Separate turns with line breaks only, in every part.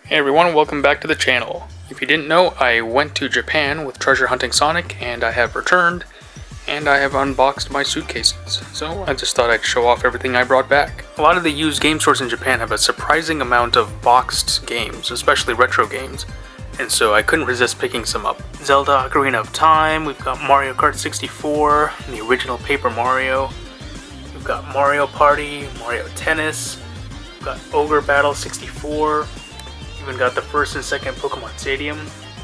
Hey everyone, welcome back to the channel. If you didn't know, I went to Japan with Treasure Hunting Sonic, and I have returned, and I have unboxed my suitcases. So I just thought I'd show off everything I brought back. A lot of the used game stores in Japan have a surprising amount of boxed games, especially retro games, and so I couldn't resist picking some up. Zelda Ocarina of Time, we've got Mario Kart 64, the original Paper Mario, we've got Mario Party, Mario Tennis, we've got Ogre Battle 64, even got the first and second Pokemon Stadium.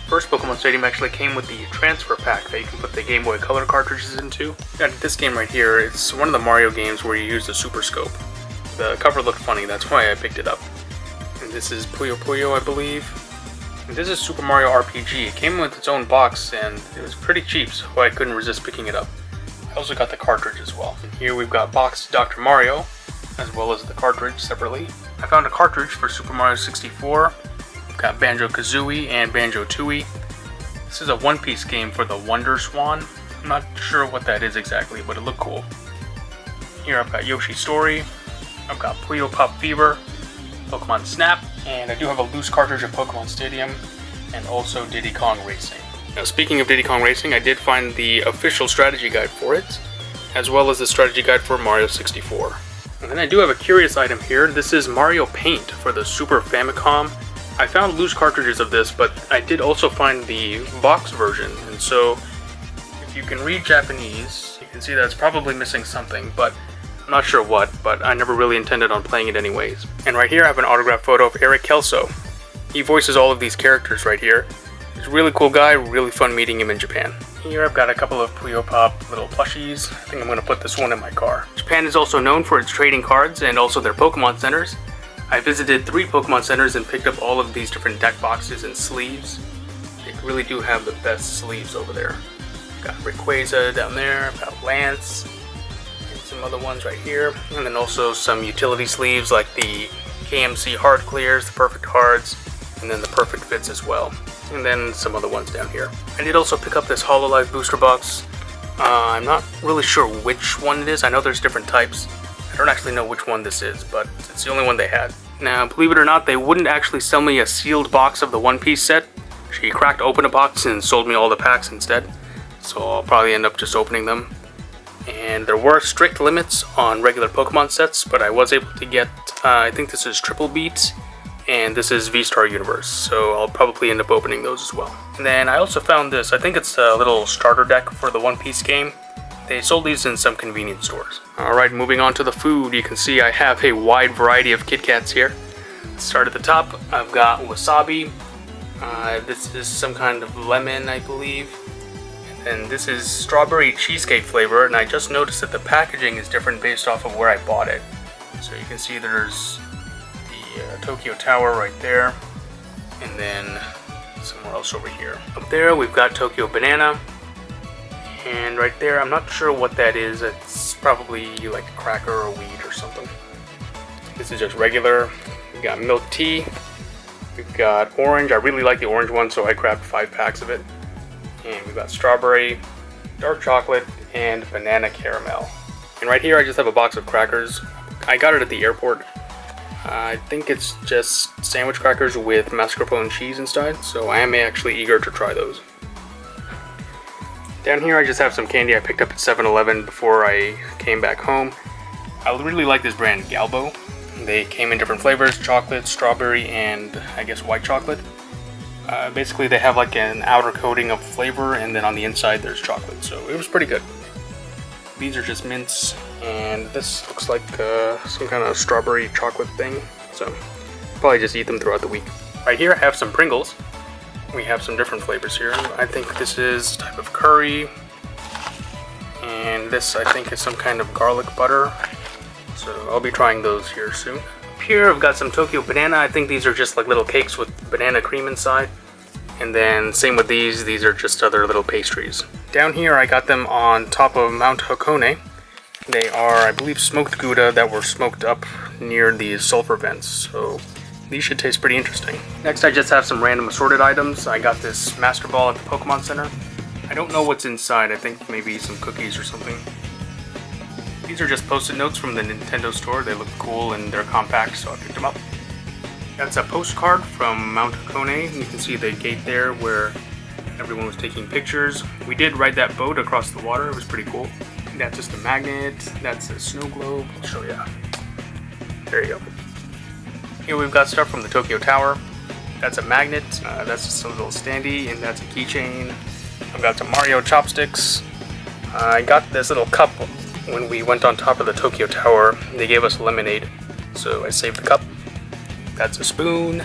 First Pokemon Stadium actually came with the transfer pack that you can put the Game Boy Color cartridges into. Got this game right here. It's one of the Mario games where you use the Super Scope. The cover looked funny, that's why I picked it up. And this is Puyo Puyo, I believe. And this is Super Mario RPG. It came with its own box and it was pretty cheap, so I couldn't resist picking it up. I also got the cartridge as well. And here we've got boxed Dr. Mario, as well as the cartridge separately. I found a cartridge for Super Mario 64. We've got Banjo-Kazooie and Banjo-Tooie. This is a one-piece game for the Wonder Swan. I'm not sure what that is exactly, but it looked cool. Here I've got Yoshi's Story. I've got Puyo Pop Fever, Pokemon Snap, and I do have a loose cartridge of Pokemon Stadium, and also Diddy Kong Racing. Now speaking of Diddy Kong Racing, I did find the official strategy guide for it, as well as the strategy guide for Mario 64. And then I do have a curious item here. This is Mario Paint for the Super Famicom. I found loose cartridges of this, but I did also find the box version, and so if you can read Japanese, you can see that it's probably missing something, but I'm not sure what, but I never really intended on playing it anyways. And right here I have an autographed photo of Eric Kelso. He voices all of these characters right here. He's a really cool guy, really fun meeting him in Japan. Here I've got a couple of Puyo Pop little plushies. I think I'm going to put this one in my car. Japan is also known for its trading cards and also their Pokemon centers. I visited 3 Pokemon centers and picked up all of these different deck boxes and sleeves. They really do have the best sleeves over there. Got Rayquaza down there, got Lance, and some other ones right here. And then also some utility sleeves like the KMC Hard Clears, the Perfect Hards, and then the Perfect Fits as well. And then some other ones down here. I did also pick up this Hololive booster box. I'm not really sure which one it is. I know there's different types. I don't actually know which one this is, but it's the only one they had. Now, believe it or not, they wouldn't actually sell me a sealed box of the One Piece set. She cracked open a box and sold me all the packs instead. So I'll probably end up just opening them. And there were strict limits on regular Pokemon sets, but I was able to get, I think this is Triple Beat, and this is V-Star Universe. So I'll probably end up opening those as well. And then I also found this, I think it's a little starter deck for the One Piece game. They sold these in some convenience stores. Alright, moving on to the food, you can see I have a wide variety of Kit Kats here. Let's start at the top. I've got wasabi. This is some kind of lemon, I believe. And this is strawberry cheesecake flavor, and I just noticed that the packaging is different based off of where I bought it. So you can see there's the Tokyo Tower right there, and then somewhere else over here. Up there we've got Tokyo Banana. And right there, I'm not sure what that is. It's probably like a cracker or wheat or something. This is just regular. We've got milk tea. We've got orange. I really like the orange one, so I grabbed 5 packs of it. And we've got strawberry, dark chocolate, and banana caramel. And right here, I just have a box of crackers. I got it at the airport. I think it's just sandwich crackers with mascarpone cheese inside, so I am actually eager to try those. Down here I just have some candy I picked up at 7-Eleven before I came back home. I really like this brand, Galbo. They came in different flavors, chocolate, strawberry, and I guess white chocolate. Basically they have like an outer coating of flavor, and then on the inside there's chocolate, so it was pretty good. These are just mints, and this looks like some kind of strawberry chocolate thing, so probably just eat them throughout the week. Right here I have some Pringles. We have some different flavors here. I think this is a type of curry, and this I think is some kind of garlic butter. So I'll be trying those here soon. Up here I've got some Tokyo Banana. I think these are just like little cakes with banana cream inside. And then same with these are just other little pastries. Down here I got them on top of Mount Hakone. They are, I believe, smoked Gouda that were smoked up near these sulfur vents. So these should taste pretty interesting. Next I just have some random assorted items. I got this Master Ball at the Pokemon Center. I don't know what's inside. I think maybe some cookies or something. These are just Post-it notes from the Nintendo store. They look cool and they're compact, so I picked them up. That's a postcard from Mount Hakone. You can see the gate there where everyone was taking pictures. We did ride that boat across the water. It was pretty cool. That's just a magnet. That's a snow globe. I'll show you. There you go. Here we've got stuff from the Tokyo Tower. That's a magnet. That's just a little standee, and that's a keychain. I've got some Mario chopsticks. I got this little cup when we went on top of the Tokyo Tower. They gave us lemonade, so I saved the cup. That's a spoon.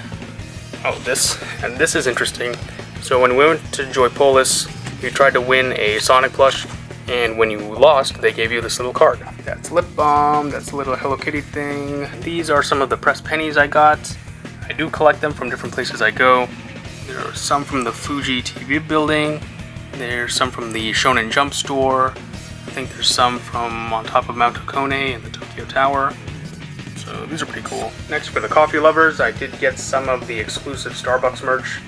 Oh, this is interesting. So when we went to Joypolis, you tried to win a Sonic plush, and when you lost, they gave you this little card. That's lip balm. That's a little Hello Kitty thing. These are some of the pressed pennies I got. I do collect them from different places I go. There are some from the Fuji TV building. There's some from the Shonen Jump store. I think there's some from on top of Mount Hakone and the Tokyo Tower. So these are pretty cool. Next, for the coffee lovers, I did get some of the exclusive Starbucks merch.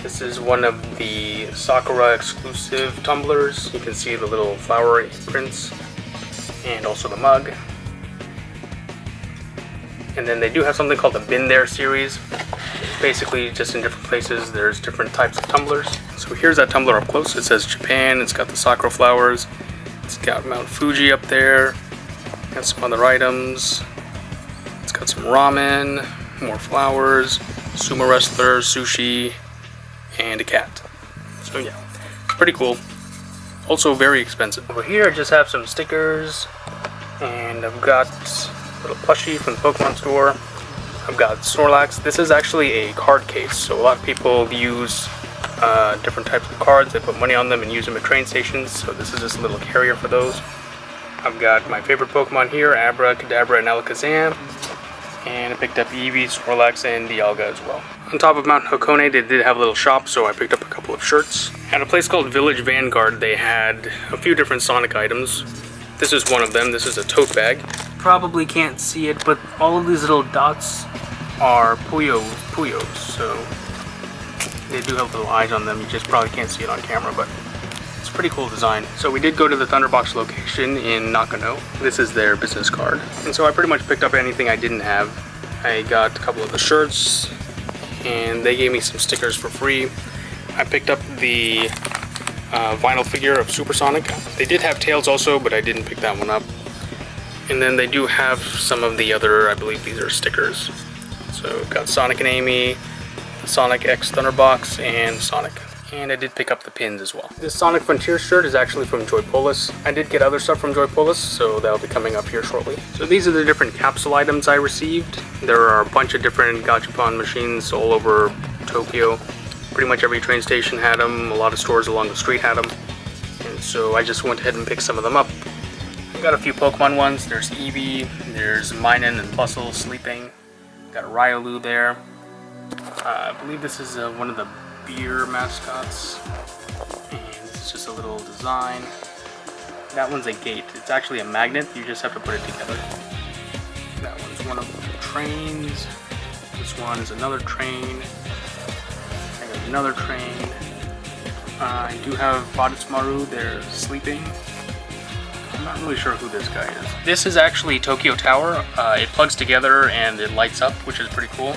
This is one of the Sakura exclusive tumblers. You can see the little flower prints and also the mug. And then they do have something called the Been There series. Basically, just in different places, there's different types of tumblers. So here's that tumbler up close. It says Japan. It's got the sakura flowers. It's got Mount Fuji up there. Got some other items. It's got some ramen, more flowers, sumo wrestler, sushi, and a cat. So yeah, pretty cool. Also very expensive. Over here I just have some stickers, and I've got a little plushie from the Pokemon store. I've got Snorlax. This is actually a card case, so a lot of people use different types of cards. They put money on them and use them at train stations, so this is just a little carrier for those. I've got my favorite Pokemon here, Abra, Kadabra, and Alakazam. And I picked up Eevee, Snorlax, and Dialga as well. On top of Mount Hakone, they did have a little shop, so I picked up a couple of shirts. At a place called Village Vanguard, they had a few different Sonic items. This is one of them. This is a tote bag. Probably can't see it, but all of these little dots are Puyos, so they do have little eyes on them. You just probably can't see it on camera, but it's a pretty cool design. So we did go to the Thunderbox location in Nakano. This is their business card. And so I pretty much picked up anything I didn't have. I got a couple of the shirts, and they gave me some stickers for free. I picked up the vinyl figure of Supersonic. They did have Tails also, but I didn't pick that one up. And then they do have some of the other, I believe these are stickers. So we've got Sonic and Amy, Sonic X Thunderbox, and Sonic. And I did pick up the pins as well. This Sonic Frontier shirt is actually from Joypolis. I did get other stuff from Joypolis, so that'll be coming up here shortly. So these are the different capsule items I received. There are a bunch of different Gachapon machines all over Tokyo. Pretty much every train station had them. A lot of stores along the street had them. And so I just went ahead and picked some of them up. I got a few Pokemon ones. There's Eevee, there's Minun and Bustle sleeping. Got a Riolu there. I believe this is one of the beer mascots, and this is just a little design. That one's a gate. It's actually a magnet. You just have to put it together. That one's one of the trains. This one is another train. I got another train. I do have Badutsumaru. They're sleeping. I'm not really sure who this guy is. This is actually Tokyo Tower. It plugs together and it lights up, which is pretty cool.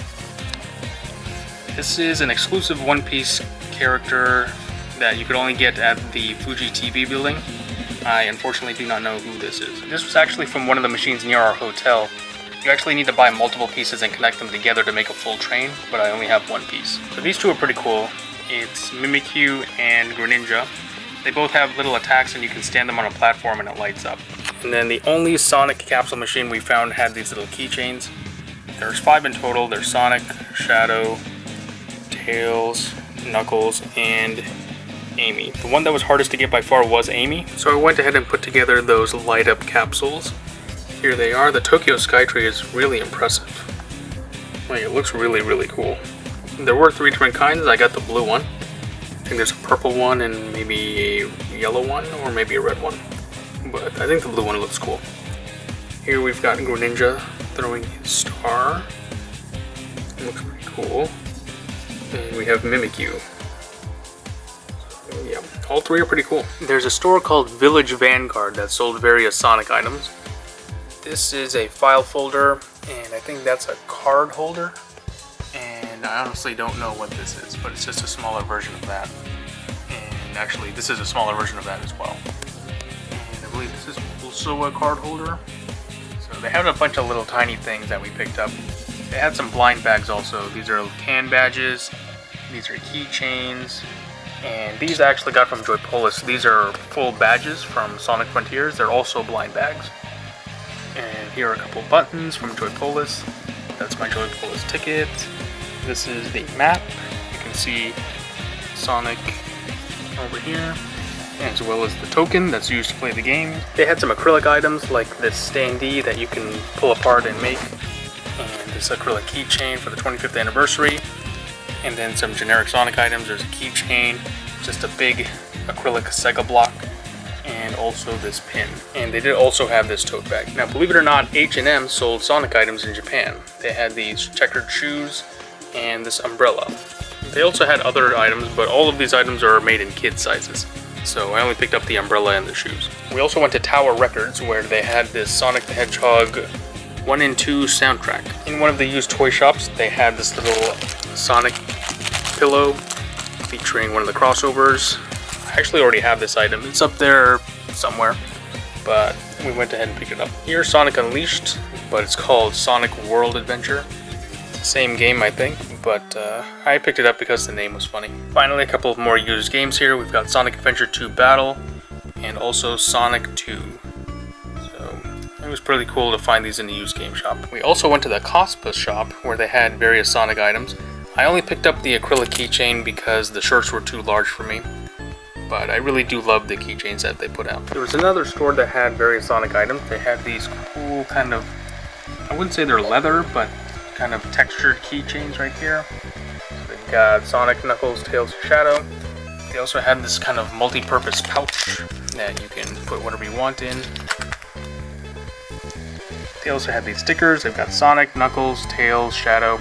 This is an exclusive One Piece character that you could only get at the Fuji TV building. I unfortunately do not know who this is. This was actually from one of the machines near our hotel. You actually need to buy multiple pieces and connect them together to make a full train, but I only have one piece. So these two are pretty cool. It's Mimikyu and Greninja. They both have little attacks and you can stand them on a platform and it lights up. And then the only Sonic capsule machine we found had these little keychains. There's 5 in total. There's Sonic, Shadow, Tails, Knuckles, and Amy. The one that was hardest to get by far was Amy, so I went ahead and put together those light up capsules. Here they are. The Tokyo Skytree is really impressive. Like, it looks really, really cool. There were 3 different kinds. I got the blue one. I think there's a purple one and maybe a yellow one or maybe a red one. But I think the blue one looks cool. Here we've got Greninja throwing his star. It looks pretty cool. And we have Mimikyu. So, yeah, all 3 are pretty cool. There's a store called Village Vanguard that sold various Sonic items. This is a file folder, and I think that's a card holder. and I honestly don't know what this is, but it's just a smaller version of that. And actually, this is a smaller version of that as well. And I believe this is also a card holder. So they had a bunch of little tiny things that we picked up. They had some blind bags also. These are can badges, these are keychains, and these I actually got from Joypolis. These are full badges from Sonic Frontiers. They're also blind bags. And here are a couple buttons from Joypolis. That's my Joypolis ticket. This is the map. You can see Sonic over here, as well as the token that's used to play the game. They had some acrylic items like this standee that you can pull apart and make, and this acrylic keychain for the 25th anniversary, and then some generic Sonic items. There's a keychain, just a big acrylic Sega block, and also this pin. And they did also have this tote bag. Now, believe it or not, H&M sold Sonic items in Japan. They had these checkered shoes and this umbrella. They also had other items, but all of these items are made in kid sizes. So I only picked up the umbrella and the shoes. We also went to Tower Records, where they had this Sonic the Hedgehog 1 and 2 soundtrack. In one of the used toy shops, they had this little Sonic pillow featuring one of the crossovers. I actually already have this item. It's up there somewhere, but we went ahead and picked it up. Here's Sonic Unleashed, but it's called Sonic World Adventure. It's the same game, I think, but I picked it up because the name was funny. Finally, a couple of more used games here. We've got Sonic Adventure 2 Battle, and also Sonic 2. So it was pretty cool to find these in the used game shop. We also went to the Cospa shop, where they had various Sonic items. I only picked up the acrylic keychain because the shirts were too large for me, but I really do love the keychains that they put out. There was another store that had various Sonic items. They had these cool kind of, I wouldn't say they're leather, but kind of textured keychains right here. So they've got Sonic, Knuckles, Tails, Shadow. They also had this kind of multi-purpose pouch that you can put whatever you want in. They also have these stickers. They've got Sonic, Knuckles, Tails, Shadow.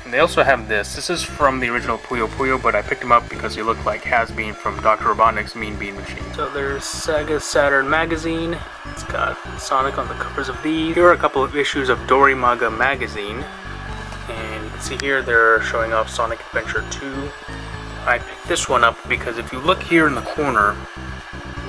And they also have this. This is from the original Puyo Puyo, but I picked him up because he looked like Has-Been from Dr. Robotnik's Mean Bean Machine. So there's Sega Saturn magazine. It's got Sonic on the covers of these. Here are a couple of issues of Dorimaga magazine. And you can see here they're showing off Sonic Adventure 2. I picked this one up because if you look here in the corner,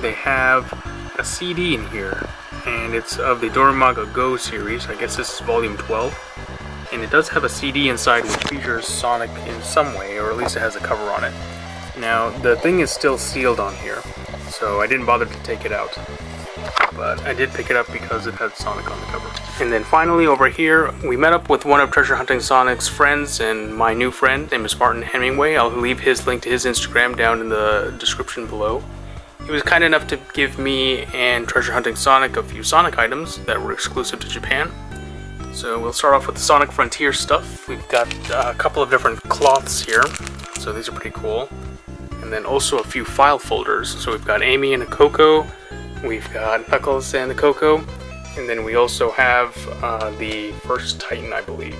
they have a CD in here. And it's of the Dorimaga Go series. I guess this is volume 12. And it does have a CD inside which features Sonic in some way, or at least it has a cover on it. Now, the thing is still sealed on here, so I didn't bother to take it out. But I did pick it up because it had Sonic on the cover. And then finally over here, we met up with one of Treasure Hunting Sonic's friends and my new friend, named is Martin Hemingway. I'll leave his link to his Instagram down in the description below. He was kind enough to give me and Treasure Hunting Sonic a few Sonic items that were exclusive to Japan. So we'll start off with the Sonic Frontier stuff. We've got a couple of different cloths here, so these are pretty cool. And then also a few file folders. So we've got Amy and a Coco, we've got Knuckles and the Coco, and then we also have the first Titan, I believe.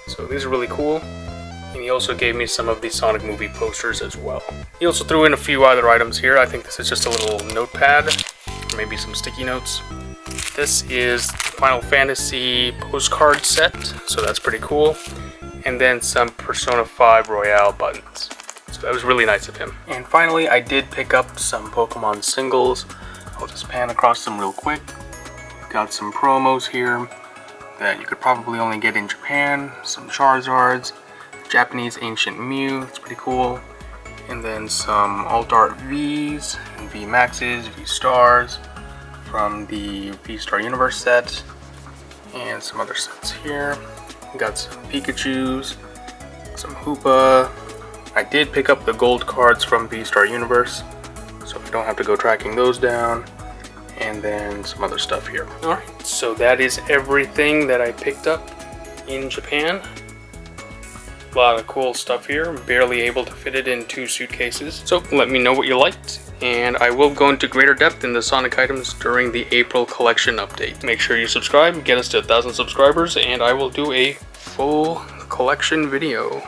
So these are really cool. And he also gave me some of the Sonic movie posters as well. He also threw in a few other items here. I think this is just a little notepad, or maybe some sticky notes. This is the Final Fantasy postcard set, so that's pretty cool. And then some Persona 5 Royale buttons. So that was really nice of him. And finally, I did pick up some Pokemon singles. I'll just pan across them real quick. We've got some promos here that you could probably only get in Japan. Some Charizards, Japanese Ancient Mew, that's pretty cool. And then some Alt Art Vs, and V Maxes, V Stars from the V-Star Universe set, and some other sets here. We got some Pikachus, some Hoopa. I did pick up the gold cards from V-Star Universe, so I don't have to go tracking those down. And then some other stuff here. Alright, so that is everything that I picked up in Japan. A lot of cool stuff here. I'm barely able to fit it in 2 suitcases. So let me know what you liked, and I will go into greater depth in the Sonic items during the April collection update. Make sure you subscribe, get us to 1,000 subscribers, and I will do a full collection video.